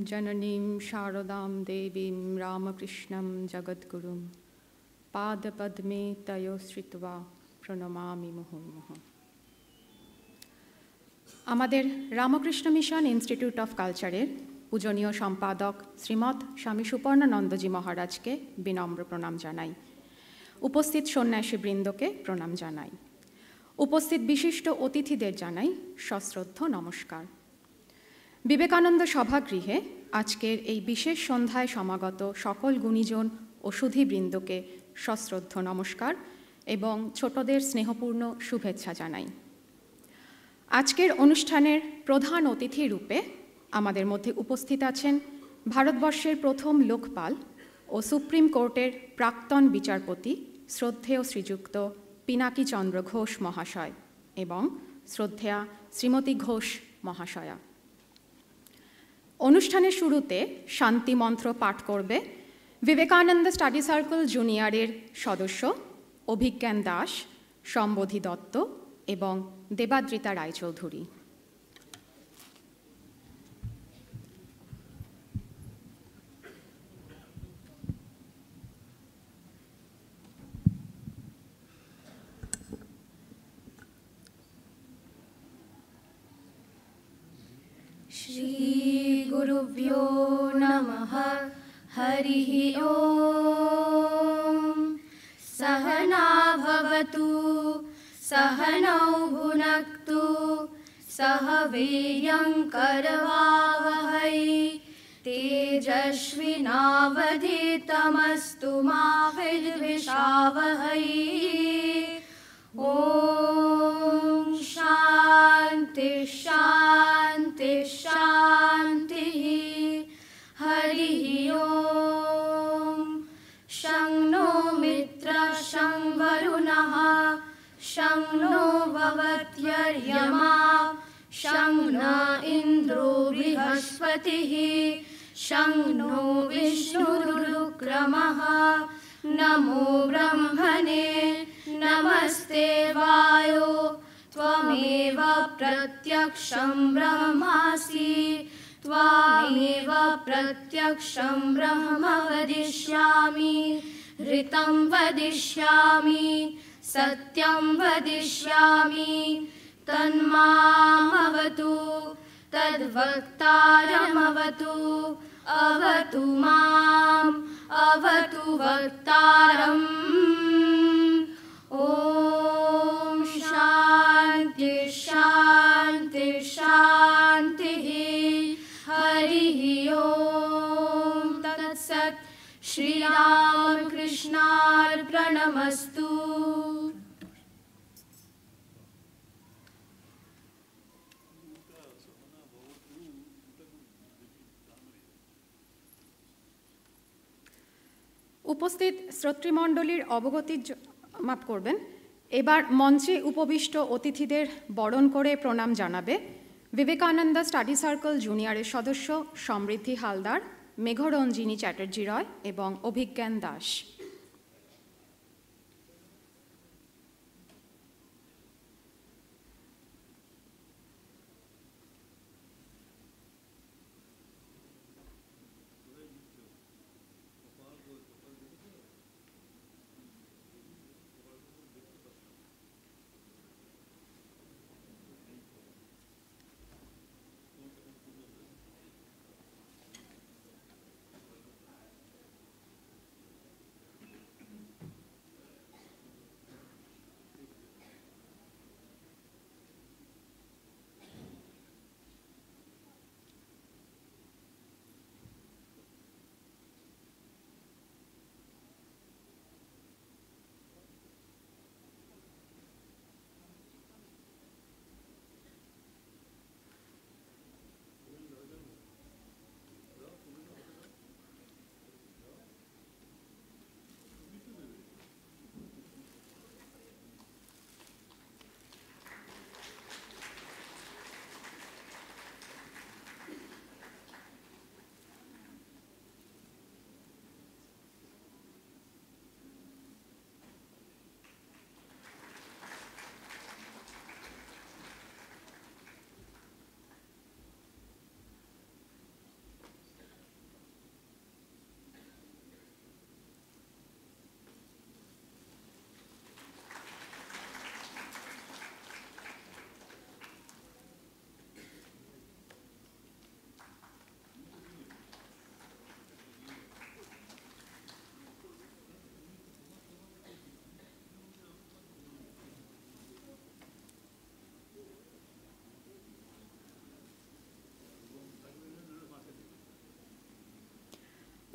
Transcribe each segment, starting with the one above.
जननीं शारदां देवीं रामकृष्णं जगद्गुरुं पादपद्मे तयोश्रित्वा প্রণমামি মুহুর্মুহ। আমাদের রামকৃষ্ণ মিশন ইনস্টিটিউট অফ কালচারের পূজনীয় সম্পাদক শ্রীমৎ স্বামী সুপর্ণানন্দজি মহারাজকে বিনম্র প্রণাম জানাই। উপস্থিত সন্ন্যাসীবৃন্দকে প্রণাম জানাই। উপস্থিত বিশিষ্ট অতিথিদের জানাই সশ্রদ্ধ নমস্কার। বিবেকানন্দ সভাগৃহে আজকের এই বিশেষ সন্ধ্যায় সমাগত সকল গুণীজন ও সুধীবৃন্দকে সশ্রদ্ধ নমস্কার এবং ছোটদের স্নেহপূর্ণ শুভেচ্ছা জানাই। আজকের অনুষ্ঠানের প্রধান অতিথি রূপে আমাদের মধ্যে উপস্থিত আছেন ভারতবর্ষের প্রথম লোকপাল ও সুপ্রিম কোর্টের প্রাক্তন বিচারপতি শ্রদ্ধেয় শ্রীযুক্ত পিনাকী চন্দ্র ঘোষ মহাশয় এবং শ্রদ্ধেয়া শ্রীমতী ঘোষ মহাশয়া। অনুষ্ঠানের শুরুতে শান্তি মন্ত্র পাঠ করবে বিবেকানন্দ স্টাডি সার্কেল জুনিয়রের সদস্য অভিজ্ঞান দাস, সম্বোধি দত্ত এবং দেবাদ্রিতা রায়চৌধুরী। শ্রী গুরুভ্যো নমঃ। হরিঃ ওম। सहना भवतु सहनौ भुनक्तु सह वीर्यङ्करवावहै तेजस्विनावधीतमस्तु मा विद्विषावहै। ॐ शान्ति शान्ति शान्तिः। हरिः ओम्। शं नो मित्रः शं वरुणः शं नो भवत्यर्यमा शं न इन्द्रो बृहस्पतिः शं नो विष्णुरुक्रमः। नमो ब्रह्मणे नमस्ते वायो त्वमेव प्रत्यक्षं ब्रह्मासि त्वामेव प्रत्यक्षं ब्रह्म वदिष्यामि। ऋतं वदिष्यामि सत्यं वदिष्यामि। तन्मामवतु तद्वक्तारमवतु। अवतु माम् अवतु वक्तारम्। ॐ शान्ति शान्ति शान्तिः। हरिः ओम् तत्सत्। श्रीरामकृष्णार्पणमस्तु। উপস্থিত শ্রোতৃমণ্ডলীর অবগতির মাপ করবেন। এবার মঞ্চে উপবিষ্ট অতিথিদের বরণ করে প্রণাম জানাবে বিবেকানন্দ স্টাডি সার্কেল জুনিয়রের সদস্য সমৃদ্ধি হালদার, মেঘরঞ্জিনী চ্যাটার্জি রয় এবং অভিজ্ঞান দাস।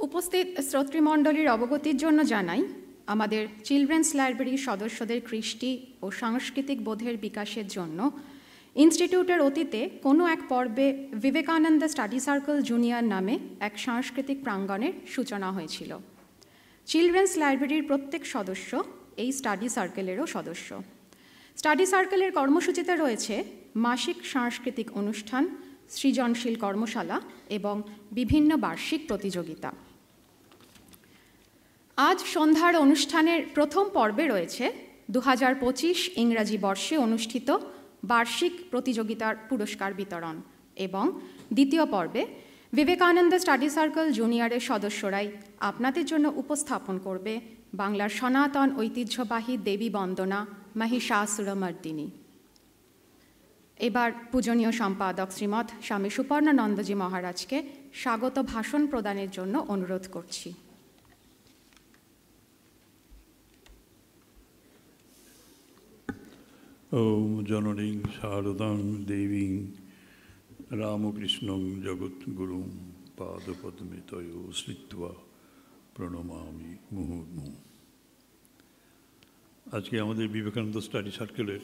উপস্থিত শ্রোতৃমণ্ডলীর অবগতির জন্য জানাই, আমাদের চিলড্রেন্স লাইব্রেরির সদস্যদের কৃষ্টি ও সাংস্কৃতিক বোধের বিকাশের জন্য ইনস্টিটিউটের অতীতে কোনো এক পর্বে বিবেকানন্দ স্টাডি সার্কেল জুনিয়র নামে এক সাংস্কৃতিক প্রাঙ্গণের সূচনা হয়েছিল। চিলড্রেন্স লাইব্রেরির প্রত্যেক সদস্য এই স্টাডি সার্কেলেরও সদস্য। স্টাডি সার্কেলের কর্মসূচিতে রয়েছে মাসিক সাংস্কৃতিক অনুষ্ঠান, সৃজনশীল কর্মশালা এবং বিভিন্ন বার্ষিক প্রতিযোগিতা। আজ সন্ধ্যার অনুষ্ঠানের প্রথম পর্বে রয়েছে 2025 ইংরাজি বর্ষে অনুষ্ঠিত বার্ষিক প্রতিযোগিতার পুরস্কার বিতরণ এবং দ্বিতীয় পর্বে বিবেকানন্দ স্টাডি সার্কেল জুনিয়রের সদস্যরাই আপনাদের জন্য উপস্থাপন করবে বাংলার সনাতন ঐতিহ্যবাহী দেবী বন্দনা মহিষাসুরমর্দিনী। এবার পূজনীয় সম্পাদক শ্রীমৎ স্বামী সুপর্ণানন্দজি মহারাজকে স্বাগত ভাষণ প্রদানের জন্য অনুরোধ করছি। ওম জননীং শারদাং দেবীং রামকৃষ্ণং জগৎগুরুং পাদপদ্মে তয় শ্রিত্বা প্রণমামি মুহুর্মুহুঃ। আজকে আমাদের বিবেকানন্দ স্টাডি সার্কেলের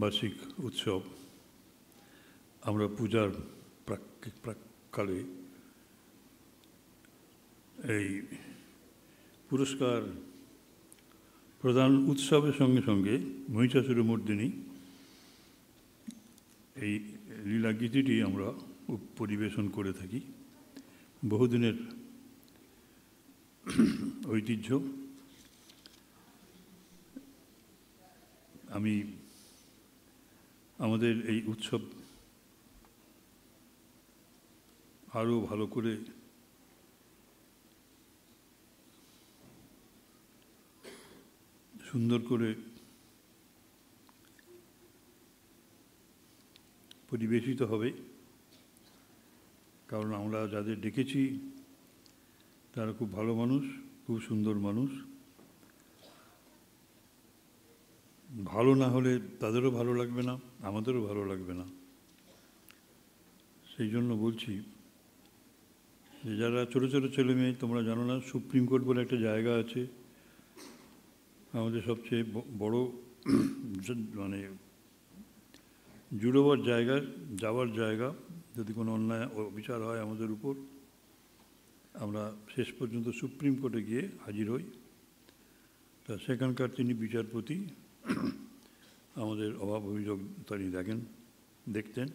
বার্ষিক উৎসব। আমরা পূজার প্রাককালে এই পুরস্কার প্রদান উৎসবের সঙ্গে সঙ্গে মহিষাসুরমর্দিনী এই লীলা গীতিটি আমরা পরিবেশন করে থাকি। বহুদিনের ঐতিহ্য। আমি আমাদের এই উৎসব আরও ভালো করে সুন্দর করে পরিবেশিত হবে, কারণ আমরা যাদের ডেকেছি তারা খুব ভালো মানুষ, খুব সুন্দর মানুষ। ভালো না হলে তাদেরও ভালো লাগবে না, আমাদেরও ভালো লাগবে না। সেই জন্য বলছি যে যারা ছোটো ছোটো ছেলে মেয়ে, তোমরা জানো না সুপ্রিম কোর্ট বলে একটা জায়গা আছে, আমাদের সবচেয়ে বড় মানে জুড়োবার জায়গা, যাওয়ার জায়গা। যদি কোনো অন্যায় বিচার হয় আমাদের উপর, আমরা শেষ পর্যন্ত সুপ্রিম কোর্টে গিয়ে হাজির হই। তা সেখানকার তিনি বিচারপতি, আমাদের অভাব অভিযোগ তিনি দেখতেন।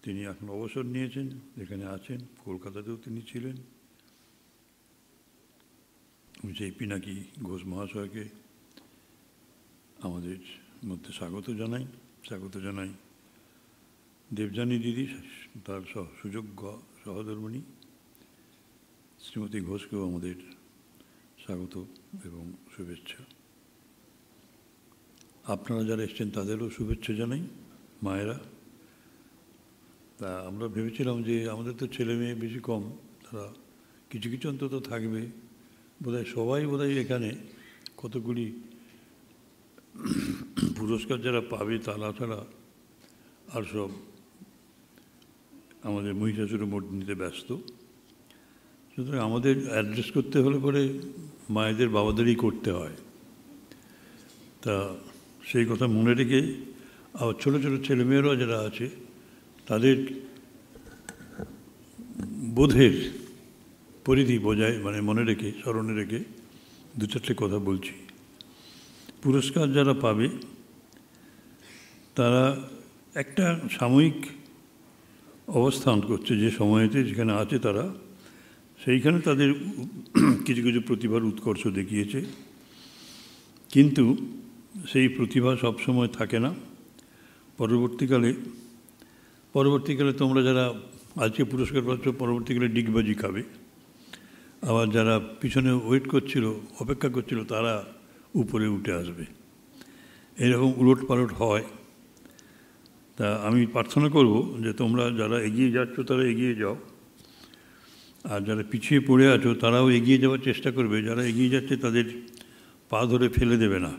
তিনি এখন অবসর নিয়েছেন, এখানে আছেন, কলকাতাতেও তিনি ছিলেন। আমি সেই পিনাকি ঘোষ মহাশয়কে আমাদের মধ্যে স্বাগত জানাই। দেবযানী দিদি, তার সুযোগ্য সহধর্মিণী শ্রীমতী ঘোষকেও আমাদের স্বাগত এবং শুভেচ্ছা। আপনারা যারা এসছেন তাদেরও শুভেচ্ছা জানাই, মায়েরা। তা আমরা ভেবেছিলাম যে আমাদের তো ছেলে মেয়ে বেশি কম, তারা কিছু কিছু অন্তত থাকবে বোধহয়। সবাই বোধহয় এখানে কতগুলি পুরস্কার যারা পাবে তারা ছাড়া আর সব আমাদের মহিষাসুরমর্দিনীতে ব্যস্ত। সুতরাং আমাদের অ্যাড্রেস করতে হলে পরে মায়েদের বাবাদেরই করতে হয়। তা সেই কথা মনে রেখে আবার ছোটো ছোটো ছেলেমেয়েরাও যারা আছে তাদের বোধের পরিধি বজায় মনে রেখে, স্মরণে রেখে দু চারটে কথা বলছি। পুরস্কার যারা পাবে তারা একটা সাময়িক অবস্থান করছে, যে সময়তে যেখানে আছে তারা সেইখানে তাদের কিছু কিছু প্রতিভার উৎকর্ষ দেখিয়েছে, কিন্তু সেই প্রতিভা সবসময় থাকে না। পরবর্তীকালে তোমরা যারা আজকে পুরস্কার পাচ্ছ, পরবর্তীকালে ডিগবাজি খাবে। আবার যারা পিছনে অপেক্ষা করছিল তারা উপরে উঠে আসবে। এরকম উলট পালট হয়। তা আমি প্রার্থনা করব যে তোমরা যারা এগিয়ে যাচ্ছ তারা এগিয়ে যাও, আর যারা পিছিয়ে পড়ে আছো তারাও এগিয়ে যাওয়ার চেষ্টা করবে। যারা এগিয়ে যাচ্ছে তাদের পা ধরে ফেলে দেবে না,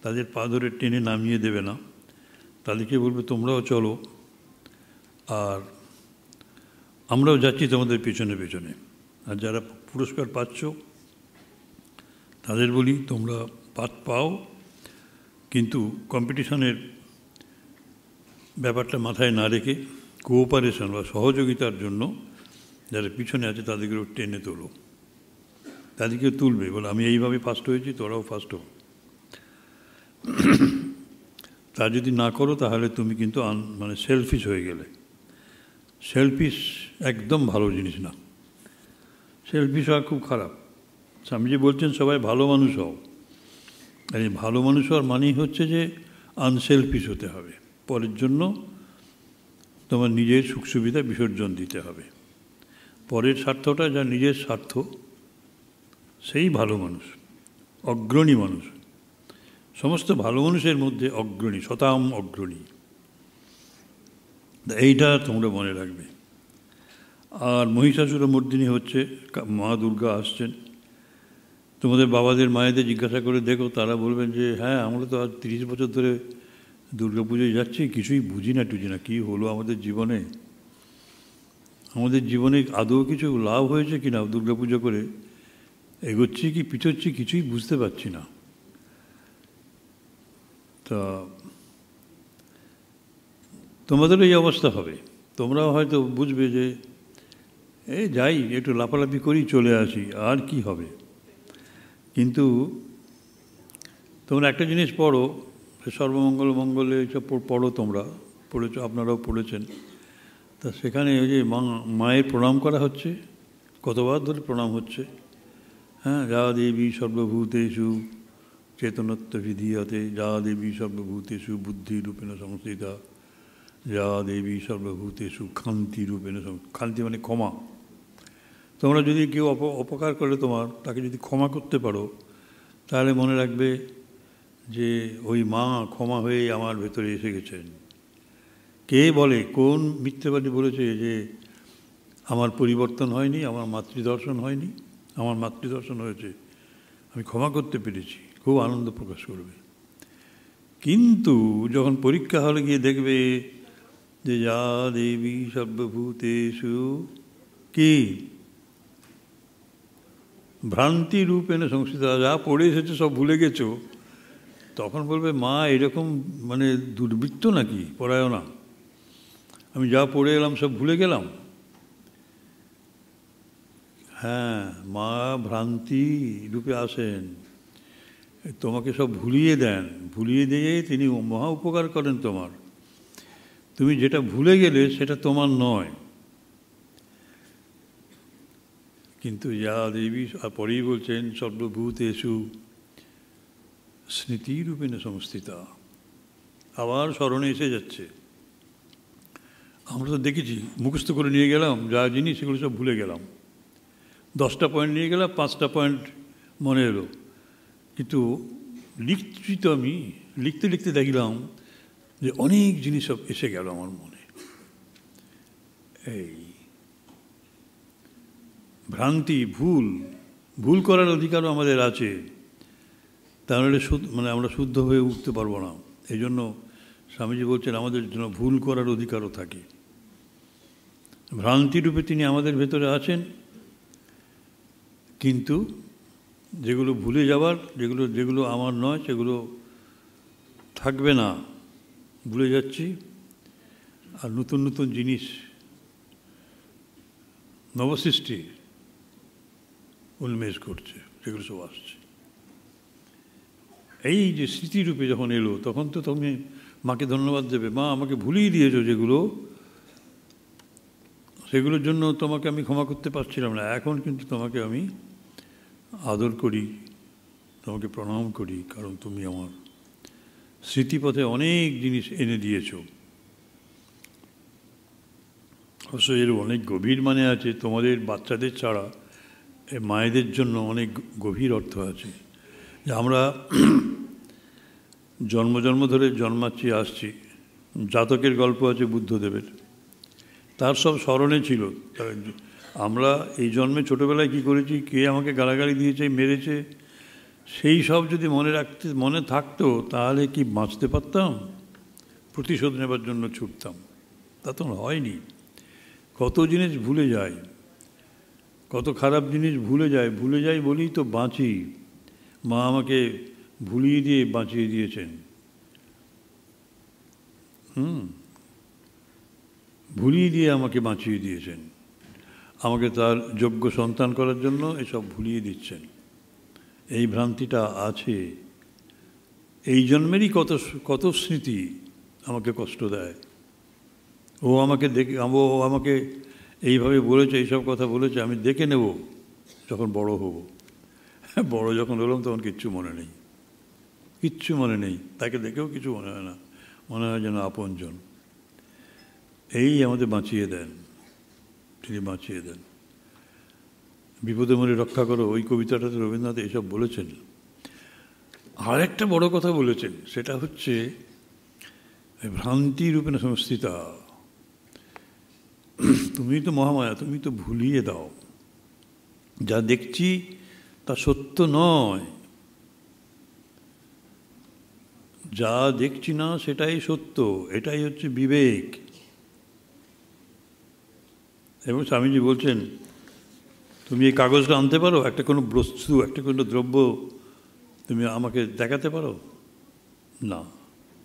তাদের পা ধরে টেনে নামিয়ে দেবে না, তাদেরকে বলবে তোমরাও চলো। আর আমরাও যাচ্ছি তোমাদের পেছনে পেছনে। আর যারা পুরস্কার পাচ্ছ তাদের বলি, তোমরা পাও, কিন্তু কম্পিটিশনের ব্যাপারটা মাথায় না রেখে কোঅপারেশন বা সহযোগিতার জন্য যারা পিছনে আছে তাদেরকেও টেনে তোলো, তাদেরকেও তুলবে, বলে আমি এইভাবে ফার্স্ট হয়েছি, তোরাও ফার্স্ট হো। তা যদি না করো তাহলে তুমি কিন্তু মানে সেলফিশ হয়ে গেলে। সেলফিশ একদম ভালো জিনিস না, সেলফিশ হওয়া খুব খারাপ। স্বামীজি বলছেন সবাই ভালো মানুষ হও। আর এই ভালো মানুষ হওয়ার মানেই হচ্ছে যে আনসেলফিশ হতে হবে, পরের জন্য তোমার নিজের সুখ সুবিধা বিসর্জন দিতে হবে। পরের স্বার্থটা যা নিজের স্বার্থ, সেই ভালো মানুষ, অগ্রণী মানুষ। সমস্ত ভালো মানুষের মধ্যে অগ্রণী, শতাম অগ্রণী, এইটা তোমরা মনে রাখবে। আর মহিষাসুরমর্দিনী হচ্ছে মা দুর্গা আসছেন। তোমাদের বাবাদের মায়েদের জিজ্ঞাসা করে দেখো, তারা বলবেন যে হ্যাঁ আমরা তো আজ 30 বছর ধরে দুর্গা পুজোয় যাচ্ছি, কিছুই বুঝি না টুঝি না, কী হলো আমাদের জীবনে, আমাদের জীবনে আদৌ কিছু লাভ হয়েছে কি না দুর্গা পুজো করে, এগোচ্ছি কি পিছোচ্ছি কিছুই বুঝতে পারছি না। তা তোমাদের এই অবস্থা হবে, তোমরাও হয়তো বুঝবে যে এই যাই একটু লাফালাফি করি চলে আসি, আর কি হবে। কিন্তু তোমরা একটা জিনিস পড়ো, সর্বমঙ্গল মঙ্গলে এইসব পড়ো, তোমরা পড়েছ, আপনারাও পড়েছেন। তা সেখানে ওই যে মায়ের প্রণাম করা হচ্ছে, কতবার ধরে প্রণাম হচ্ছে, হ্যাঁ, যা দেবী সর্বভূতেষু চেতনত্ব বিধীয়তে, যা দেবী সর্বভূতেষু বুদ্ধিরূপেণ সংস্থিতা, যা দেবী সর্বভূতেষু খান্তিরূপেণ, খান্তি মানে ক্ষমা। তোমরা যদি কেউ অপকার করে তোমার, তাকে যদি ক্ষমা করতে পারো, তাহলে মনে রাখবে যে ওই মা ক্ষমা হয়ে আমার ভেতরে এসে গেছেন। কে বলে, কোন মিথ্যেবাদী বলেছে যে আমার পরিবর্তন হয়নি, আমার মাতৃদর্শন হয়নি? আমার মাতৃদর্শন হয়েছে, আমি ক্ষমা করতে পেরেছি, খুব আনন্দ প্রকাশ করবে। কিন্তু যখন পরীক্ষা হলে গিয়ে দেখবে যে যা দেবী সর্বভূতেষু কি ভ্রান্তি রূপেণ সংস্থিতা, যা পড়ে এসেছে সব ভুলে গেছো, তখন বলবে মা এরকম মানে দুর্বৃত্ত নাকি পরায়ণা, আমি যা পড়ে এলাম সব ভুলে গেলাম। হ্যাঁ, মা ভ্রান্তি রূপে আসেন, তোমাকে সব ভুলিয়ে দেন, ভুলিয়ে দিয়ে তিনি মহা উপকার করেন তোমার। তুমি যেটা ভুলে গেলে সেটা তোমার নয়। কিন্তু যা দেবী, পরেই বলছেন সর্বভূতেষু স্মৃতিরূপেণ সংস্থিতা, আবার স্মরণে এসে যাচ্ছে। আমরা তো দেখেছি, মুখস্থ করে নিয়ে গেলাম যা জিনিস, সেগুলো সব ভুলে গেলাম। 10টা পয়েন্ট নিয়ে গেলাম, 5টা পয়েন্ট মনে এলো, কিন্তু লিখছি তো আমি, লিখতে লিখতে দেখলাম যে অনেক জিনিস সব এসে গেল আমার মনে। এই ভ্রান্তি, ভুল করার অধিকারও আমাদের আছে, তাহলে মানে আমরা শুদ্ধ হয়ে উঠতে পারবো না। এই জন্য স্বামীজি বলছেন আমাদের জন্য ভুল করার অধিকারও থাকে। ভ্রান্তিরূপে তিনি আমাদের ভেতরে আছেন, কিন্তু যেগুলো ভুলে যাওয়ার, যেগুলো আমার নয় সেগুলো থাকবে না, ভুলে যাচ্ছি। আর নতুন নতুন জিনিস, নবসৃষ্টি উন্মেষ করছে, সেগুলো সব আসছে। এই যে স্মৃতিরূপে যখন এলো, তখন তো তুমি মাকে ধন্যবাদ দেবে, মা আমাকে ভুলিয়ে দিয়েছো যেগুলো, সেগুলোর জন্য তোমাকে আমি ক্ষমা করতে পারছিলাম না, এখন কিন্তু তোমাকে আমি আদর করি, তোমাকে প্রণাম করি, কারণ তুমি আমার স্মৃতিপথে অনেক জিনিস এনে দিয়েছো। অবশ্য এর অনেক গভীর মানে আছে, তোমাদের বাচ্চাদের ছাড়া মায়েদের জন্য অনেক গভীর অর্থ আছে। যে আমরা জন্ম ধরে জন্মাচ্ছি, আসছি, জাতকের গল্প আছে বুদ্ধদেবের, তার সব স্মরণে ছিল। আমরা এই জন্মে ছোটোবেলায় কী করেছি, কে আমাকে গালাগালি দিয়েছে, মেরেছে, সেই সব যদি মনে থাকতো, তাহলে কি বাঁচতে পারতাম? প্রতিশোধ নেবার জন্য ছুটতাম, তা তো হয়নি। কত জিনিস ভুলে যায়, কত খারাপ জিনিস ভুলে যায় বলেই তো বাঁচি। মা আমাকে ভুলিয়ে দিয়ে বাঁচিয়ে দিয়েছেন। ভুলিয়ে দিয়ে আমাকে বাঁচিয়ে দিয়েছেন, আমাকে তার যোগ্য সন্তান করার জন্য এসব ভুলিয়ে দিচ্ছেন। এই ভ্রান্তিটা আছে। এই জন্মেরই কত স্মৃতি আমাকে কষ্ট দেয়। ও আমাকে এইভাবে বলেছে, এইসব কথা বলেছে, আমি দেখে নেব যখন বড় হব। বড় যখন হলাম তখন কিচ্ছু মনে নেই, তাকে দেখেও কিছু মনে হয় না, মনে হয় যেন আপনজন। এই আমাদের বাঁচিয়ে দেন, তিনি বাঁচিয়ে দেন। বিপদে মরে রক্ষা করো, ওই কবিতাটাতে রবীন্দ্রনাথ এইসব বলেছেন। আর একটা বড় কথা বলেছেন, সেটা হচ্ছে ভ্রান্তি রূপে সংস্থিতা। তুমি তো মহামায়া, তুমি তো ভুলিয়ে দাও। যা দেখছি তা সত্য নয়, যা দেখছি না সেটাই সত্য, এটাই হচ্ছে বিবেক। এবং স্বামীজি বলছেন, তুমি এই কাগজটা আনতে পারো, একটা কোনো বস্তু, একটা কোনো দ্রব্য তুমি আমাকে দেখাতে পারো? না,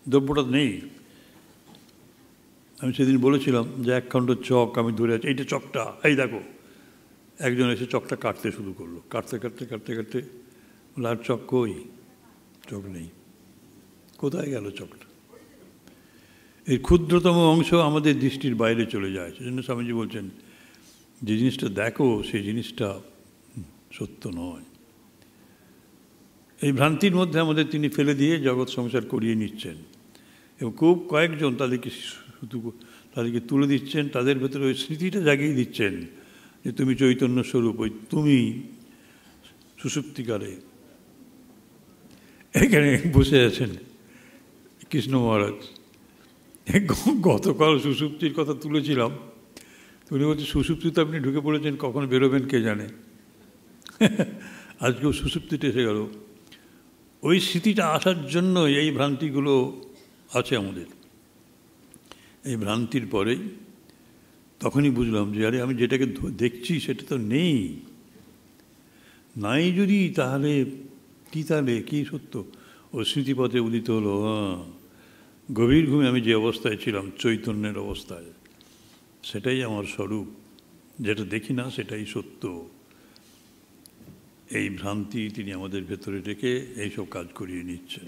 দ্রব্যটা নেই। আমি সেদিন বলেছিলাম যে একখণ্ড চক আমি ধরে আছি, এইটা চকটা, এই দেখো। একজন এসে চকটা কাটতে শুরু করলো, কাটতে বলে, আর চক কই? চক নেই। কোথায় গেল চকটা? এই ক্ষুদ্রতম অংশ আমাদের দৃষ্টির বাইরে চলে যায়। সেজন্য স্বামীজি বলছেন, যে জিনিসটা দেখো সেই জিনিসটা সত্য নয়। এই ভ্রান্তির মধ্যে আমাদের তিনি ফেলে দিয়ে জগৎ সংসার করিয়ে নিচ্ছেন। এবং খুব কয়েকজন তাদেরকে তুলে দিচ্ছেন, তাদের ভেতরে ওই স্মৃতিটা জাগিয়ে দিচ্ছেন যে তুমি চৈতন্য স্বরূপ, ওই তুমি সুষুপ্তিকালে এখানে বসে আছেন কৃষ্ণ মহারাজ। গতকাল সুষুপ্তির কথা তুলেছিলাম, উনি বলছে সুষুপ্তিতে আপনি ঢুকে পড়েছেন, কখন বেরোবেন কে জানে। আজকেও সুষুপ্তিতে এসে গেল। ওই স্মৃতিটা আসার জন্য এই ভ্রান্তিগুলো আছে আমাদের। এই ভ্রান্তির পরেই তখনই বুঝলাম যে আরে আমি যেটাকে দেখছি সেটা তো নাই যদি, তাহলে কি সত্য? ও স্মৃতিপথে উদিত হলো, গভীর ঘুমে আমি যে অবস্থায় ছিলাম, চৈতন্যের অবস্থায়, সেটাই আমার স্বরূপ, যেটা দেখি না সেটাই সত্য। এই ভ্রান্তি তিনি আমাদের ভেতরে রেখে এইসব কাজ করিয়ে নিচ্ছেন,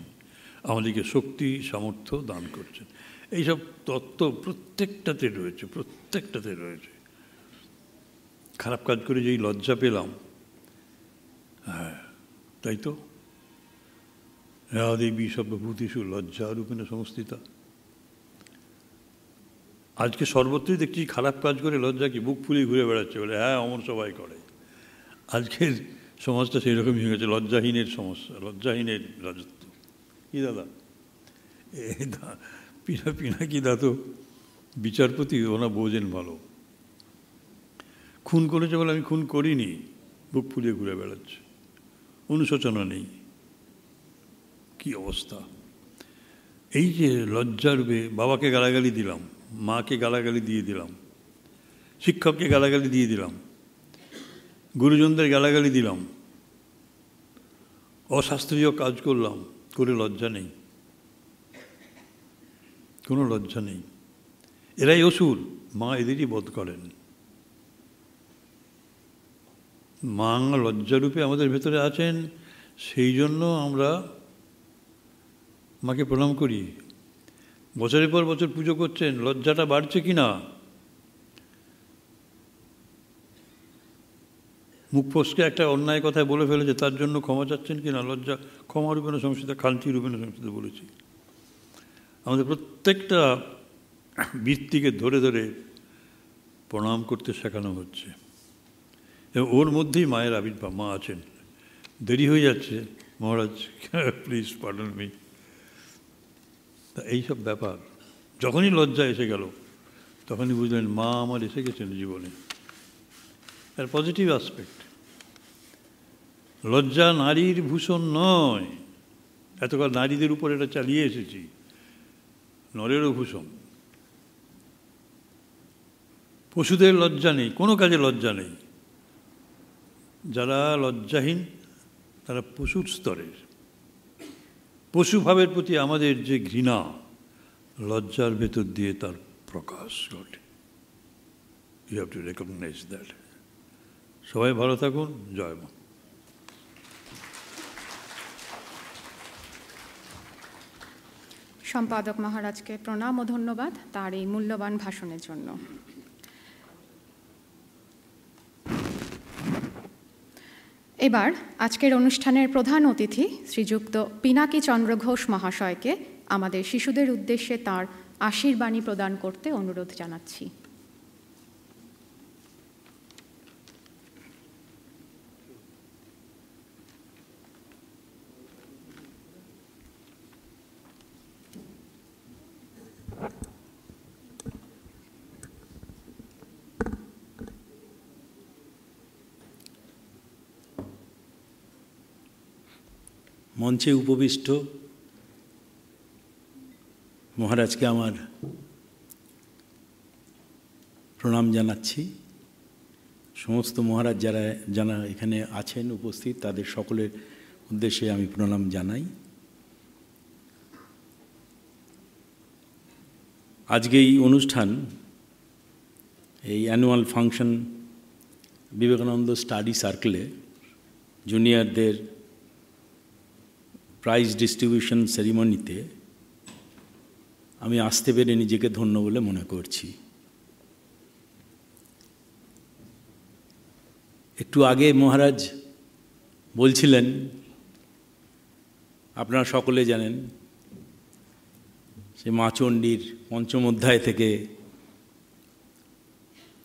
আমাদেরকে শক্তি সামর্থ্য দান করছেন। এইসব তত্ত্ব প্রত্যেকটাতে রয়েছে। খারাপ কাজ করে যেই লজ্জা পেলাম, হ্যাঁ তাই তো, দেবী সর্বভূতিষু লজ্জা রূপেণ সংস্থিতা। আজকে সর্বত্রই দেখছি খারাপ কাজ করে লজ্জা কি বুক ফুলিয়ে ঘুরে বেড়াচ্ছে, বলে হ্যাঁ অমন সবাই করে। আজকের সমাজটা সেই রকমই হয়ে গেছে, লজ্জাহীনের সমস্যা, লজ্জাহীনের রাজত্ব। কি দাদা পিনাকি দা তো বিচারপতি, ওনা বোঝেন ভালো। খুন করেছে বলে আমি খুন করিনি, বুক ফুলিয়ে ঘুরে বেড়াচ্ছে, অনুশোচনা নেই। কি অবস্থা! এই যে লজ্জারূপে বাবাকে গালাগালি দিলাম, মাকে গালাগালি দিয়ে দিলাম, শিক্ষককে গালাগালি দিয়ে দিলাম, গুরুজনদের গালাগালি দিলাম, অশাস্ত্রীয় কাজ করলাম, করে লজ্জা নেই, কোনো লজ্জা নেই। এরাই অসুর, মা এদেরই বধ করেন। মা লজ্জারূপে আমাদের ভেতরে আছেন, সেই জন্য আমরা মাকে প্রণাম করি। বছরের পর বছর পুজো করছেন, লজ্জাটা বাড়ছে কি না? মুখ ফসকে একটা অন্যায় কথায় বলে ফেলেছে, তার জন্য ক্ষমা চাচ্ছেন কি না? লজ্জা ক্ষমা রূপেণ সংস্থিতা, খান্তি রূপেণ সংস্থিতা বলেছি। আমাদের প্রত্যেকটা বৃত্তিকে ধরে ধরে প্রণাম করতে শেখানো হচ্ছে, এবং ওর মধ্যেই মায়ের আবির্ভাব। মা আছেন। দেরি হয়ে যাচ্ছে মহারাজ, প্লিজ পার্ডন মি। তা এইসব ব্যাপার যখনই লজ্জা এসে গেল, তখনই বুঝলেন মা আমার এসে গেছেন জীবনে। এর পজিটিভ অ্যাসপেক্ট। লজ্জা নারীর ভূষণ নয়, এতকাল নারীদের উপর এটা চালিয়ে এসেছি, নরেরও ভূষণ। পশুদের লজ্জা নেই, কোনো কাজে লজ্জা নেই। যারা লজ্জাহীন তারা পশুর স্তরের। পশুভাবের প্রতি আমাদের যে ঘৃণা, লজ্জার ভেতর দিয়ে তার প্রকাশ ঘটে। You have to recognise that. সবাই ভালো থাকুন। জয় মা। সম্পাদক মহারাজকে প্রণাম ও ধন্যবাদ তার এই মূল্যবান ভাষণের জন্য। এবার আজকের অনুষ্ঠানের প্রধান অতিথি শ্রীযুক্ত পিনাকী চন্দ্র ঘোষ মহাশয়কে আমাদের শিশুদের উদ্দেশ্যে তাঁর আশীর্বাণী প্রদান করতে অনুরোধ জানাচ্ছি। মঞ্চে উপবিষ্ট মহারাজকে আমার প্রণাম জানাচ্ছি। সমস্ত মহারাজ যারা এখানে আছেন উপস্থিত, তাদের সকলের উদ্দেশ্যে আমি প্রণাম জানাই। আজকে এই অনুষ্ঠান, এই অ্যানুয়াল ফাংশন বিবেকানন্দ স্টাডি সার্কেলে জুনিয়রদের প্রাইজ ডিস্ট্রিবিউশন সেরিমনিতে আমি আসতে পেরে নিজেকে ধন্য বলে মনে করছি। একটু আগে মহারাজ বলছিলেন, আপনারা সকলে জানেন, সে মা চণ্ডীর পঞ্চম অধ্যায় থেকে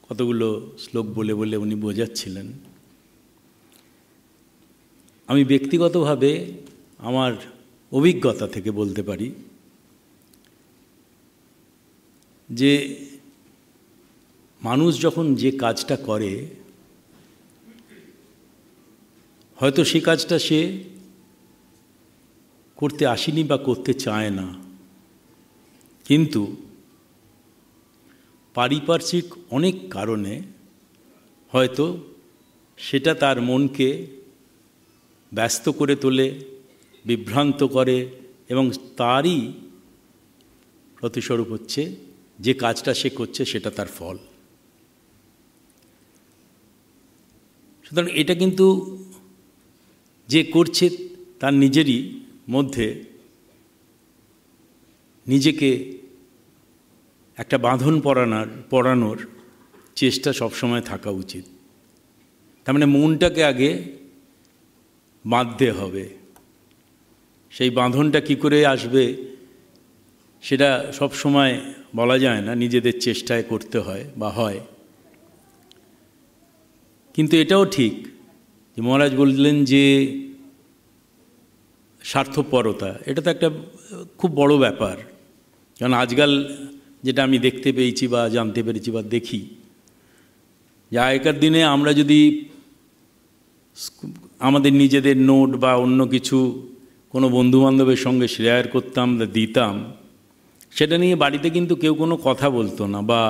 কতগুলো শ্লোক বলে বলে উনি বোঝাচ্ছিলেন। আমি ব্যক্তিগতভাবে আমার অভিজ্ঞতা থেকে বলতে পারি যে মানুষ যখন যে কাজটা করে, হয়তো সে কাজটা সে করতে আসেনি বা করতে চায় না, কিন্তু পারিপার্শ্বিক অনেক কারণে হয়তো সেটা তার মনকে ব্যস্ত করে তোলে, বিভ্রান্ত করে, এবং তারই প্রতিস্বরূপ হচ্ছে যে কাজটা সে করছে সেটা তার ফল। সুতরাং এটা কিন্তু যে করছে তার নিজেরই মধ্যে নিজেকে একটা বাঁধন পরানোর চেষ্টা সবসময় থাকা উচিত। তার মানে মনটাকে আগে বাঁধতে হবে। সেই বাঁধনটা কি করে আসবে সেটা সব সময় বলা যায় না, নিজেদের চেষ্টায় করতে হয় বা হয়। কিন্তু এটাও ঠিক যে মহারাজ বললেন যে স্বার্থপরতা, এটা তো একটা খুব বড় ব্যাপার। কারণ আজকাল যেটা আমি দেখতে পেয়েছি বা জানতে পেরেছি বা দেখি, যে আগেকার দিনে আমরা যদি আমাদের নিজেদের নোট বা অন্য কিছু কোনো বন্ধুবান্ধবের সঙ্গে শেয়ার করতাম বা দিতাম, সেটা নিয়ে বাড়িতে কিন্তু কেউ কোনো কথা বলতো না, বা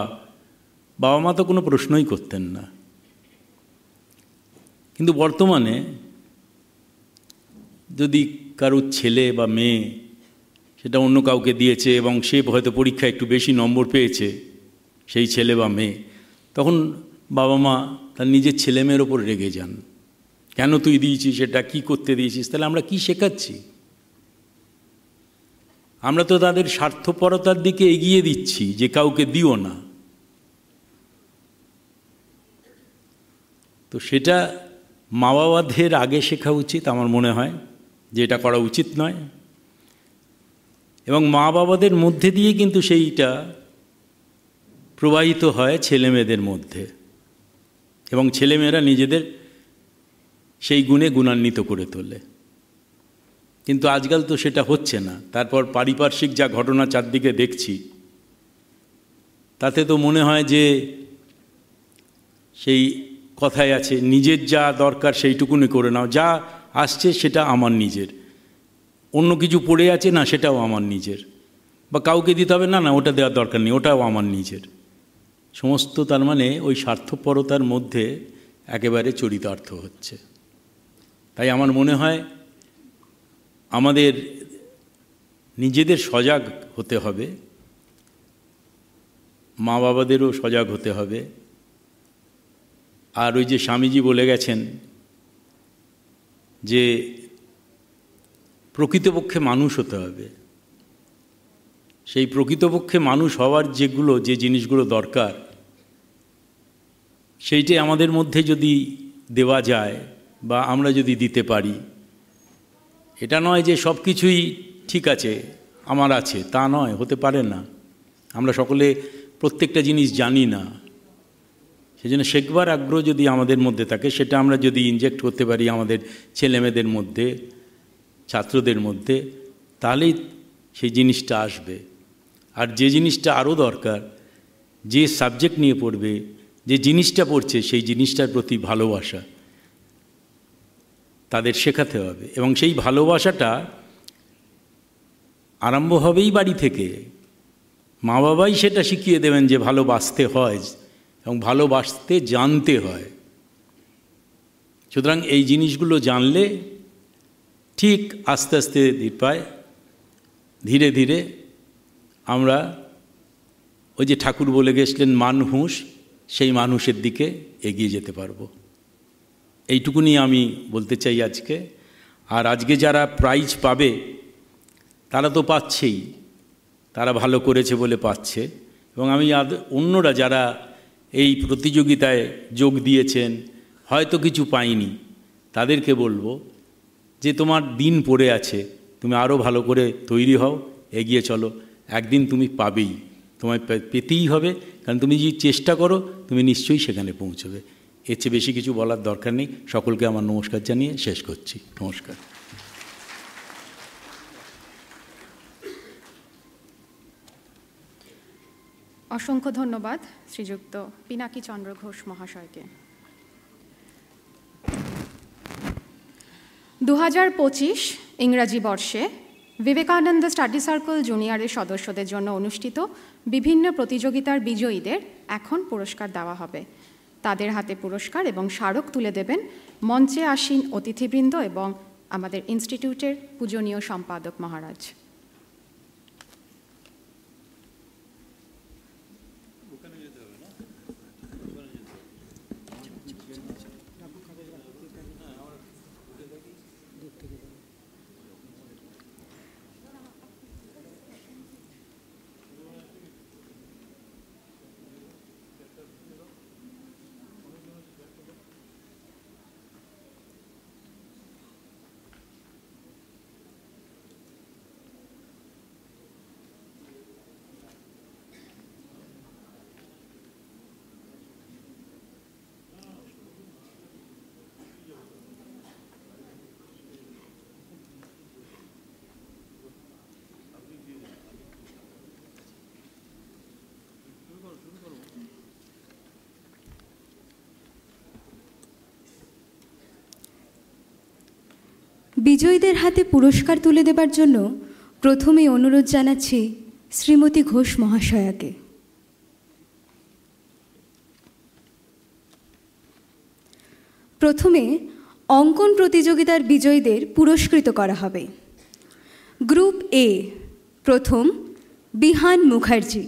বাবা মা তো কোনো প্রশ্নই করতেন না। কিন্তু বর্তমানে যদি কারোর ছেলে বা মেয়ে সেটা অন্য কাউকে দিয়েছে এবং সে হয়তো পরীক্ষায় একটু বেশি নম্বর পেয়েছে, সেই ছেলে বা মেয়ে, তখন বাবা মা তার নিজের ছেলে মেয়ের ওপর রেগে যান। কেন তুই দিয়েছিস, সেটা কী করতে দিয়েছিস? তাহলে আমরা কি শেখাচ্ছি? আমরা তো তাদের স্বার্থপরতার দিকে এগিয়ে দিচ্ছি যে কাউকে দিও না। তো সেটা মা বাবাদের আগে শেখা উচিত, আমার মনে হয় যে এটা করা উচিত নয়। এবং মা বাবাদের মধ্যে দিয়ে কিন্তু সেইটা প্রবাহিত হয় ছেলেমেয়েদের মধ্যে, এবং ছেলেমেয়েরা নিজেদের সেই গুণে গুণান্বিত করে তোলে। কিন্তু আজকাল তো সেটা হচ্ছে না। তারপর পারিপার্শ্বিক যা ঘটনা চারদিকে দেখছি, তাতে তো মনে হয় যে সেই কথায় আছে, নিজের যা দরকার সেইটুকুনি করে নাও, যা আসছে সেটা আমার নিজের, অন্য কিছু পড়ে আছে না সেটাও আমার নিজের, বা কাউকে দিতে হবে না, না ওটা দেওয়ার দরকার নেই, ওটাও আমার নিজের। সমস্ত তার মানে ওই স্বার্থপরতার মধ্যে একেবারে চরিতার্থ হচ্ছে। তাই আমার মনে হয় আমাদের নিজেদের সজাগ হতে হবে, মা বাবাদেরও সজাগ হতে হবে। আর ওই যে স্বামীজি বলে গেছেন যে প্রকৃতপক্ষে মানুষ হতে হবে, সেই প্রকৃতপক্ষে মানুষ হওয়ার যে জিনিসগুলো দরকার সেইটাই আমাদের মধ্যে যদি দেওয়া যায় বা আমরা যদি দিতে পারি, এটা নয় যে সব কিছুই ঠিক আছে আমার আছে, তা নয়, হতে পারে না। আমরা সকলে প্রত্যেকটা জিনিস জানি না, সেজন্য শেখবার আগ্রহ যদি আমাদের মধ্যে থাকে, সেটা আমরা যদি ইনজেক্ট করতে পারি আমাদের ছেলেমেয়েদের মধ্যে, ছাত্রদের মধ্যে, তাহলেই সেই জিনিসটা আসবে। আর যে জিনিসটা আরও দরকার, যে সাবজেক্ট নিয়ে পড়বে, যে জিনিসটা পড়ছে, সেই জিনিসটার প্রতি ভালোবাসা তাদের শেখাতে হবে। এবং সেই ভালোবাসাটা আরম্ভ হবেই বাড়ি থেকে। মা বাবাই সেটা শিখিয়ে দেবেন যে ভালোবাসতে হয় এবং ভালোবাসতে জানতে হয়। সুতরাং এই জিনিসগুলো জানলে ঠিক আস্তে আস্তে ধীরে ধীরে আমরা ওই যে ঠাকুর বলে গেছিলেন মানুষ, সেই মানুষের দিকে এগিয়ে যেতে পারবো। এইটুকুনি আমি বলতে চাই আজকে। আর আজকে যারা প্রাইজ পাবে তারা তো পাচ্ছেই, তারা ভালো করেছে বলে পাচ্ছে। এবং আমি অন্যরা যারা এই প্রতিযোগিতায় যোগ দিয়েছেন, হয়তো কিছু পাইনি, তাদেরকে বলবো যে তোমার দিন পড়ে আছে, তুমি আরও ভালো করে তৈরি হও, এগিয়ে চলো, একদিন তুমি পাবেই, তোমায় পেতেই হবে। কারণ তুমি যদি চেষ্টা করো, তুমি নিশ্চয়ই সেখানে পৌঁছবে। এর চেয়ে বেশি কিছু বলার দরকার নেই। সকলকে আমার নমস্কার জানিয়ে শেষ করছি। নমস্কার। অসংখ্য ধন্যবাদ শ্রীযুক্ত পিনাকি চন্দ্র ঘোষ মহাশয়কে। 2025 ইংরাজি বর্ষে বিবেকানন্দ স্টাডি সার্কেল জুনিয়রের সদস্যদের জন্য অনুষ্ঠিত বিভিন্ন প্রতিযোগিতার বিজয়ীদের এখন পুরস্কার দেওয়া হবে। তাদের হাতে পুরস্কার এবং স্মারক তুলে দেবেন মঞ্চে আসীন অতিথিবৃন্দ এবং আমাদের ইনস্টিটিউটের পূজনীয় সম্পাদক মহারাজ। বিজয়ীদের হাতে পুরস্কার তুলে দেবার জন্য প্রথমেই অনুরোধ জানাচ্ছি শ্রীমতী ঘোষ মহাশয়াকে। প্রথমে অঙ্কন প্রতিযোগিতার বিজয়ীদের পুরস্কৃত করা হবে। গ্রুপ এ, প্রথম বিহান মুখার্জি।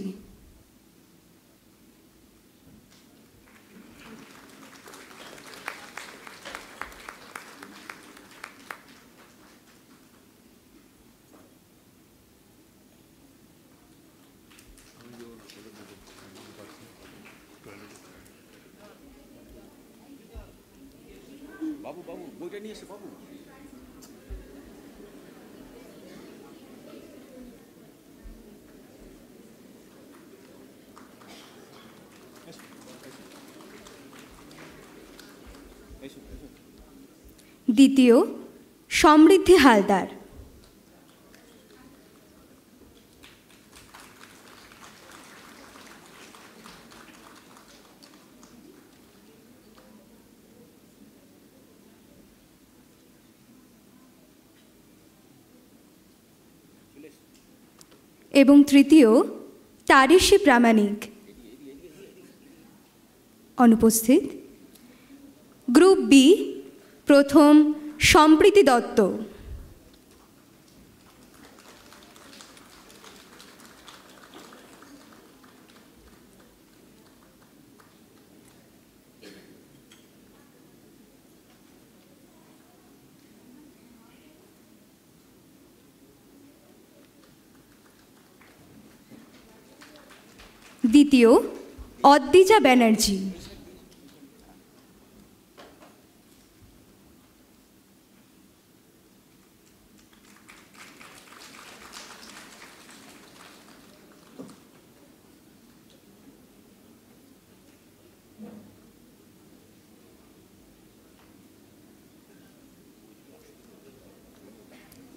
দ্বিতীয় সমৃদ্ধি হালদার। এবং তৃতীয় তারিশী প্রামাণিক। অনুপস্থিত। গ্রুপ বি, প্রথম সম্প্রীতি দত্ত। দ্বিতীয় অদ্রিজা ব্যানার্জি।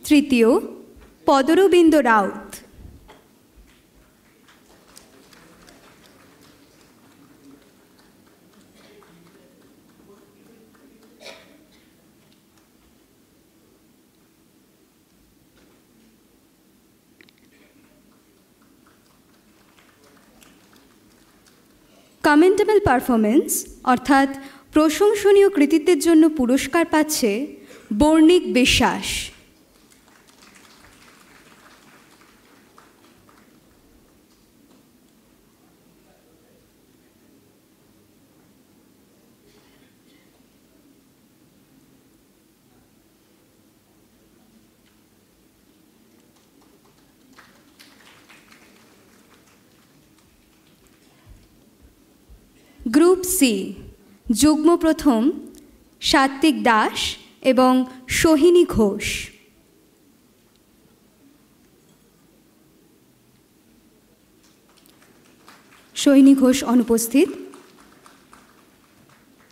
তৃতীয় পদরবিন্দ রাউত। কমেন্টেবল পারফরমেন্স অর্থাৎ প্রশংসনীয় কৃতিত্বের জন্য পুরস্কার পাচ্ছে বর্ণিক বিশ্বাস। গ্রুপ সি, যুগ্ম প্রথম সাত্বিক দাস এবং সোহিনী ঘোষ। সোহিনী ঘোষ অনুপস্থিত।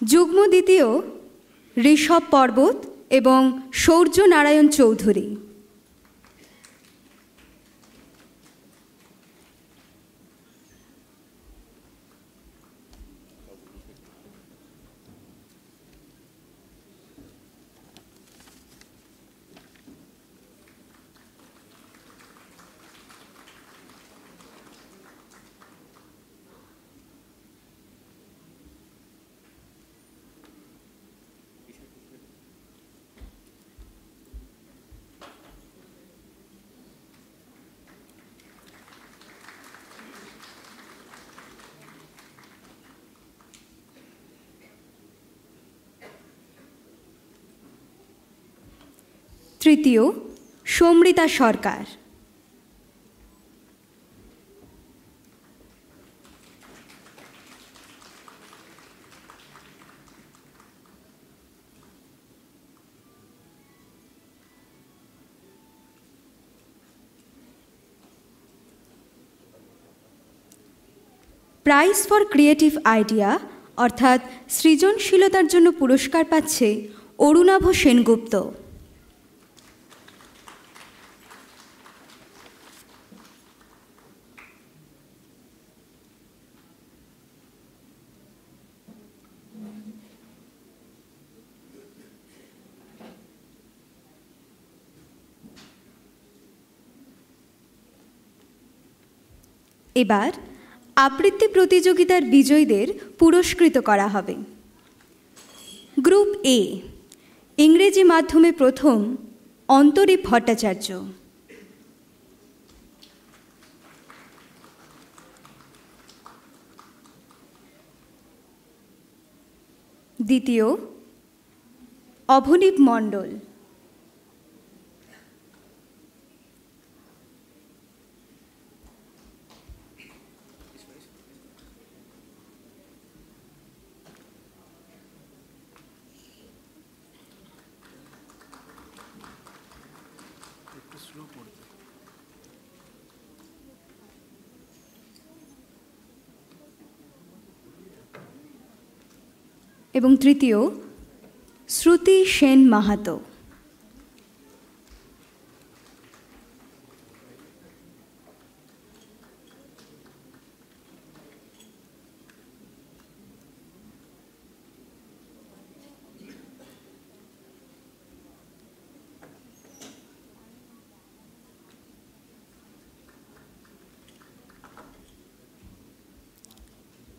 যুগ্ম দ্বিতীয় ঋষভ পর্বত এবং সৌর্য নারায়ণ চৌধুরী। তৃতীয় সমৃতা সরকার। প্রাইজ ফর ক্রিয়েটিভ আইডিয়া অর্থাৎ সৃজনশীলতার জন্য পুরস্কার পাচ্ছে অরুণাভ সেনগুপ্ত। এবার আবৃত্তি প্রতিযোগিতার বিজয়ীদের পুরস্কৃত করা হবে। গ্রুপ এ, ইংরেজি মাধ্যমে প্রথম অন্তরীপ ভট্টাচার্য। দ্বিতীয় অভনীপ মণ্ডল। এবং তৃতীয় শ্রুতি সেন মাহাতো।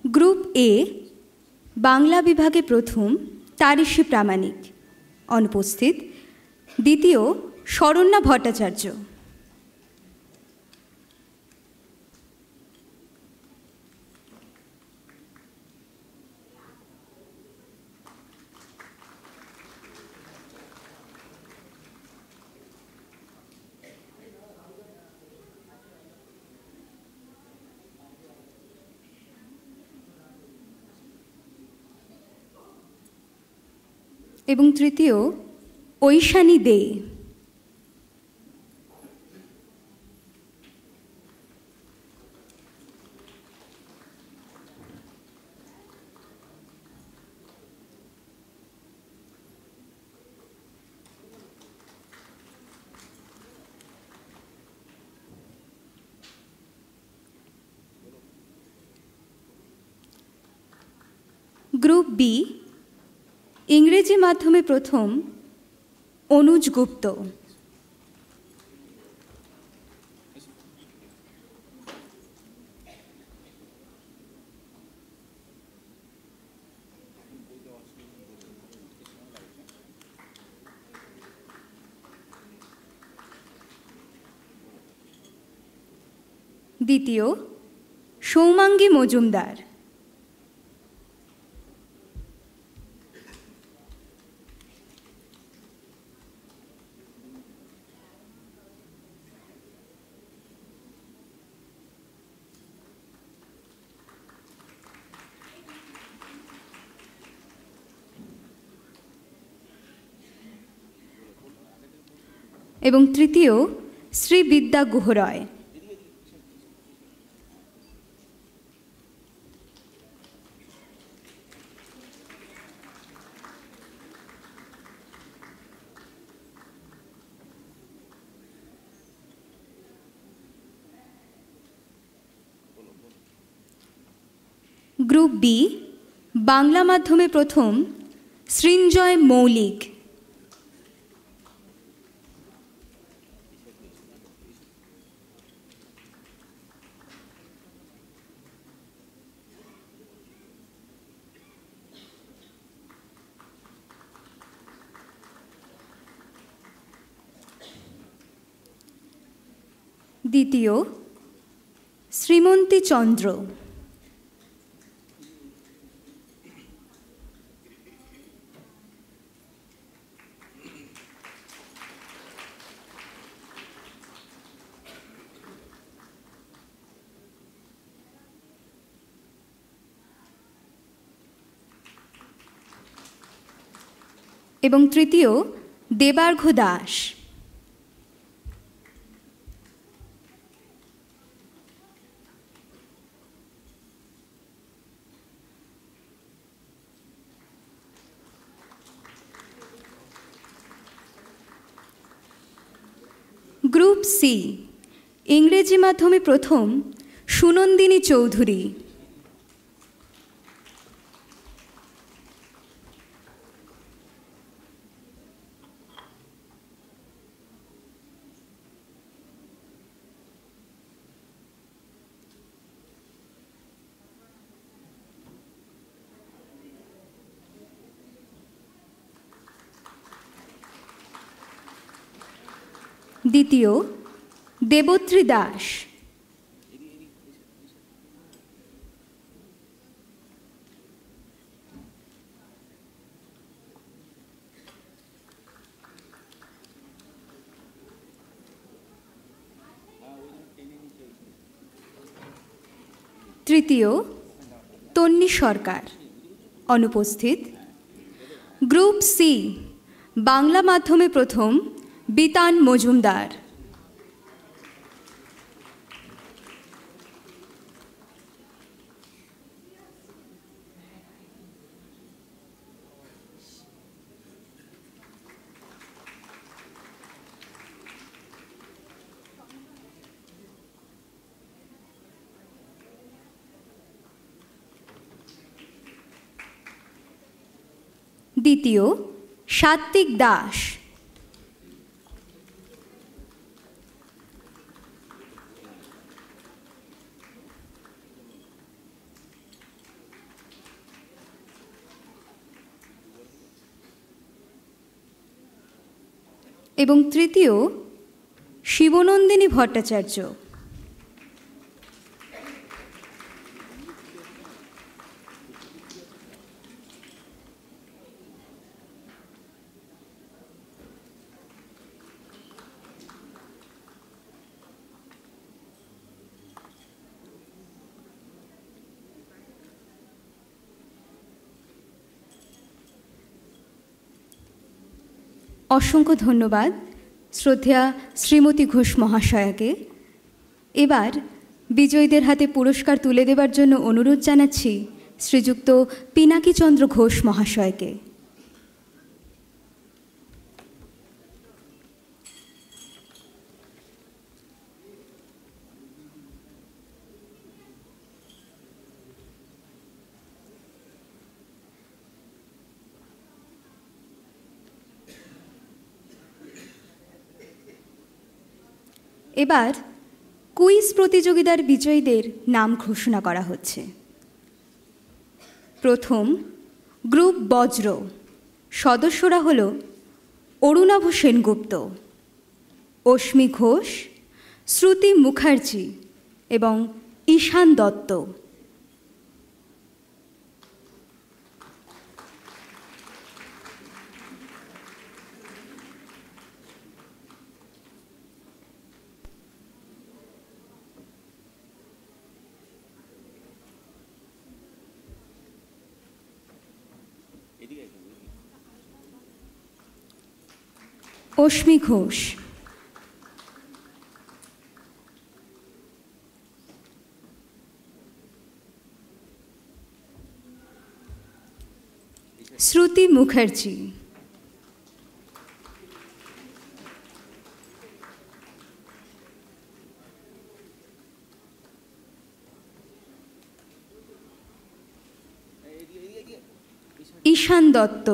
গ্রুপ এ, বাংলা বিভাগে প্রথম তারিশী প্রামাণিক, অনুপস্থিত। দ্বিতীয় শরণ্যা ভট্টাচার্য। এবং তৃতীয় ঐশানী দে। গ্রুপ বি, ইংরেজি মাধ্যমে প্রথম অনুজ গুপ্ত। দ্বিতীয় সৌমাঙ্গী মজুমদার। এবং তৃতীয় শ্রী বিদ্যা গুহরয়। গ্রুপ বি, বাংলা মাধ্যমে প্রথম সৃঞ্জয় মৌলিক। দ্বিতীয় শ্রীমন্তী চন্দ্র। এবং তৃতীয় দেবার্ঘ দাস। গ্রুপ সি, ইংরেজি মাধ্যমে প্রথম সুনন্দিনী চৌধুরী। দ্বিতীয় দেবত্রী দাস। তৃতীয় তন্নি সরকার, অনুপস্থিত। গ্রুপ সি, বাংলা মাধ্যমে প্রথম বিতান মজুমদার। দ্বিতীয় সাত্বিক দাস। এবং তৃতীয় শিবনন্দিনী ভট্টাচার্য। অসংখ্য ধন্যবাদ শ্রদ্ধেয়া শ্রীমতী ঘোষ মহাশয়াকে। এবার বিজয়ীদের হাতে পুরস্কার তুলে দেবার জন্য অনুরোধ জানাচ্ছি শ্রীযুক্ত পিনাকীচন্দ্র ঘোষ মহাশয়কে। এবার কুইজ প্রতিযোগিতার বিজয়ীদের নাম ঘোষণা করা হচ্ছে। প্রথম গ্রুপ বজ্র, সদস্যরা হল অরুণাভ সেনগুপ্ত, অশ্মি ঘোষ, শ্রুতি মুখার্জি এবং ঈশান দত্ত। অশ্মি ঘোষ, শ্রুতি মুখার্জি, ঈশান দত্ত,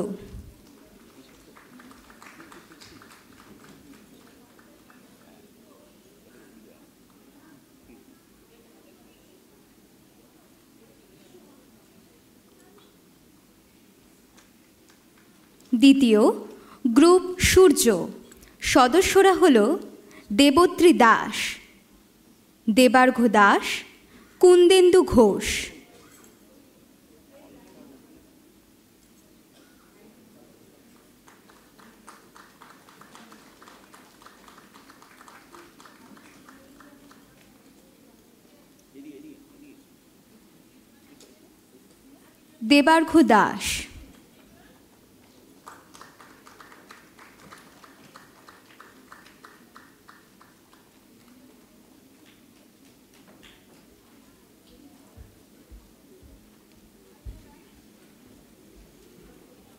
দ্বিতীয় গ্রুপ সূর্য, সদস্যরা হল দেবত্রী দাস, দেবার্ঘ দাস, কুন্দেন্দু ঘোষ। দেবার্ঘ দাস,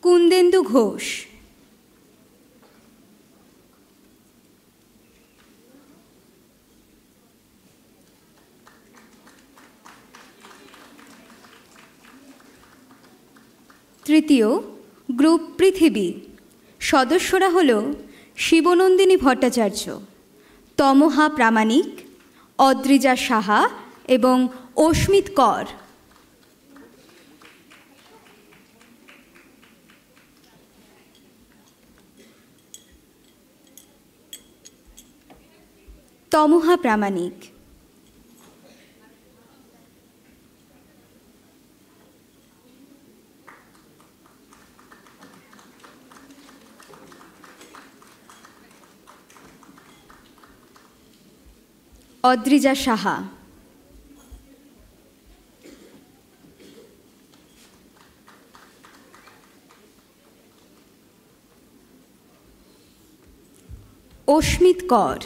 কুন্দেন্দু ঘোষ, তৃতীয় গ্রুপ পৃথিবী, সদস্যরা হল শিবনন্দিনী ভট্টাচার্য, তমহা প্রামাণিক, অদ্রিজা সাহা এবং অস্মিত কর। তমহা প্রামাণিক, অদ্রিজা সাহা, অস্মিত কর,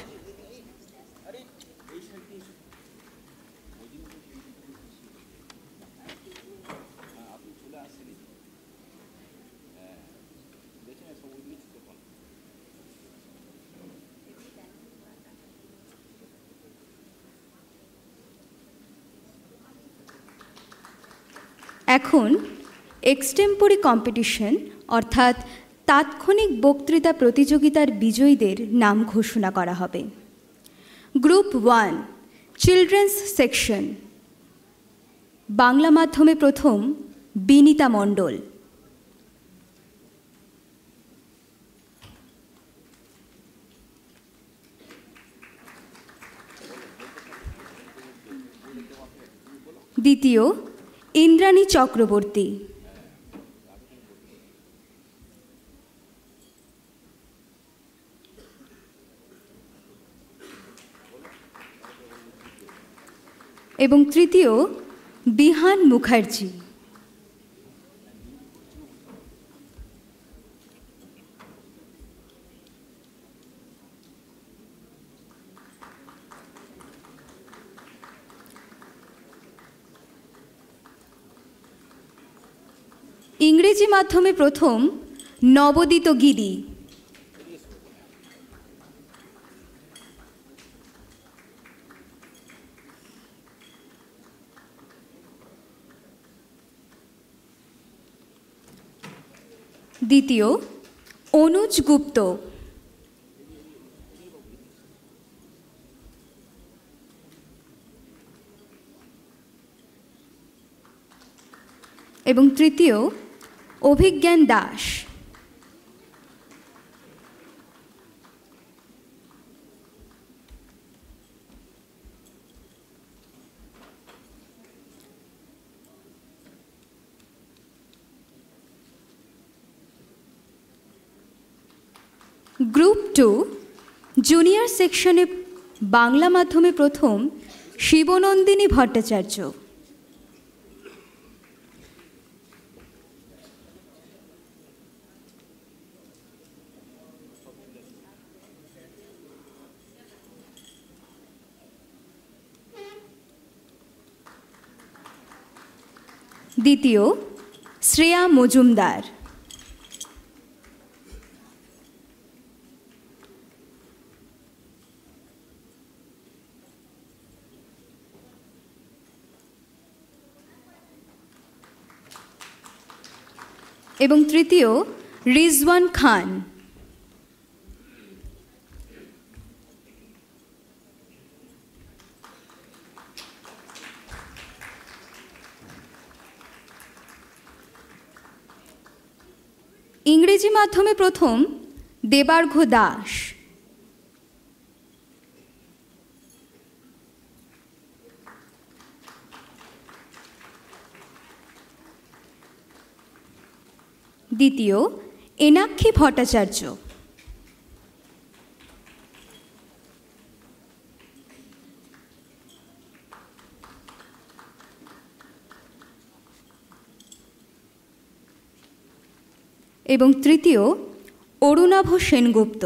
এখন এক্সটেম্পোরি কম্পিটিশন অর্থাৎ তাৎক্ষণিক বক্তৃতা প্রতিযোগিতার বিজয়ীদের নাম ঘোষণা করা হবে। গ্রুপ 1 চিলড্রেন্স সেকশন, বাংলা মাধ্যমে প্রথম বিনীতা মণ্ডল, দ্বিতীয় ইন্দ্রাণী চক্রবর্তী। এবং তৃতীয় বিহান মুখার্জি। ইংরেজি মাধ্যমে প্রথম নবোদিত গিরি। দ্বিতীয় অনুজ গুপ্ত। এবং তৃতীয় অভিজ্ঞান দাস। গ্রুপ 2 জুনিয়র সেকশনে বাংলা মাধ্যমে প্রথম শিবনন্দিনী ভট্টাচার্য। দ্বিতীয় শ্রেয়া মজুমদার। এবং তৃতীয় রিজওয়ান খান। ইংরেজি মাধ্যমে প্রথম দেবার্ঘ দাস। দ্বিতীয় এনাক্ষী ভট্টাচার্য। এবং তৃতীয় অরুণাভ সেনগুপ্ত।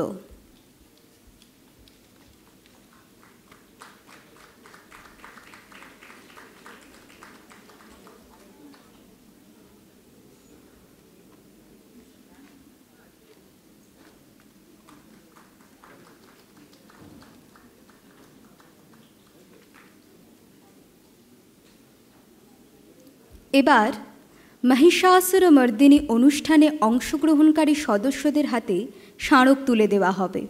এবার মহিষাসুরমর্দিনী অনুষ্ঠানে অংশগ্রহণকারী সদস্যদের হাতে স্মারক তুলে দেওয়া হবে।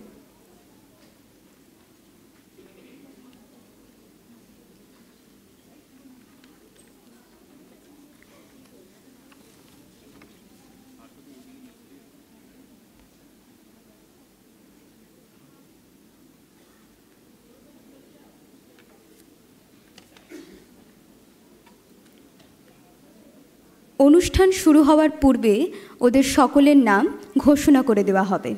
অনুষ্ঠান শুরু হওয়ার পূর্বে ওদের সকলের নাম ঘোষণা করে দেওয়া হবে।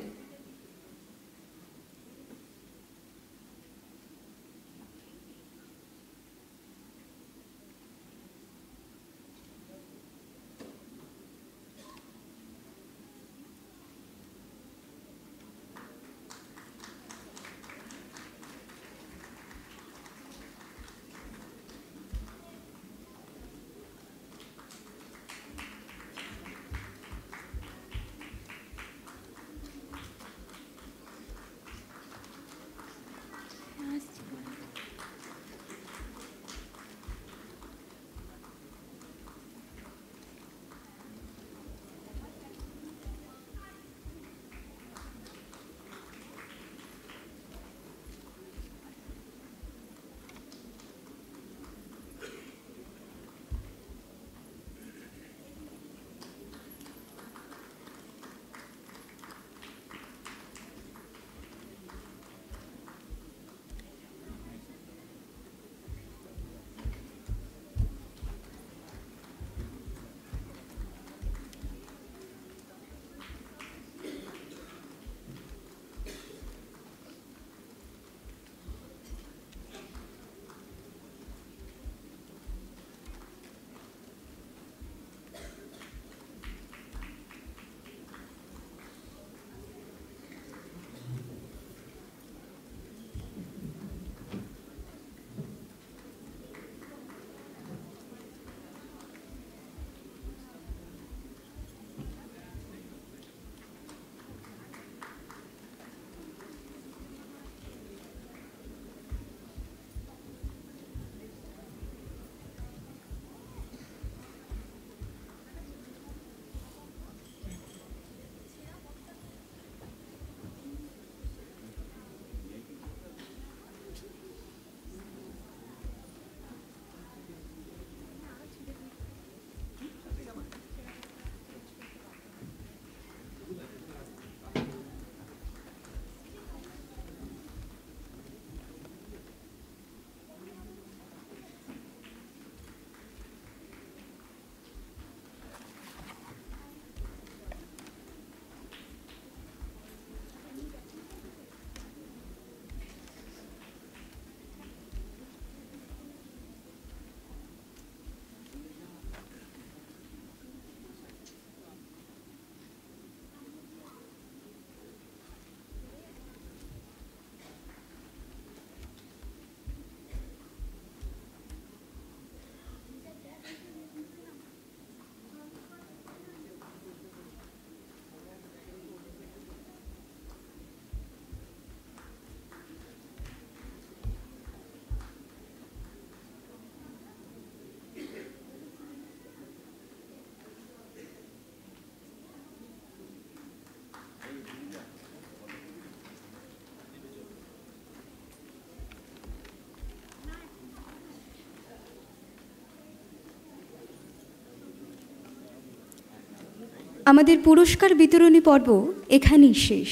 আমাদের পুরস্কার বিতরণী পর্ব এখানেই শেষ।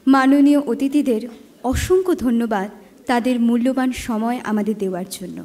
মাননীয় অতিথিদের অসংখ্য ধন্যবাদ তাদের মূল্যবান সময় আমাদের দেওয়ার জন্য।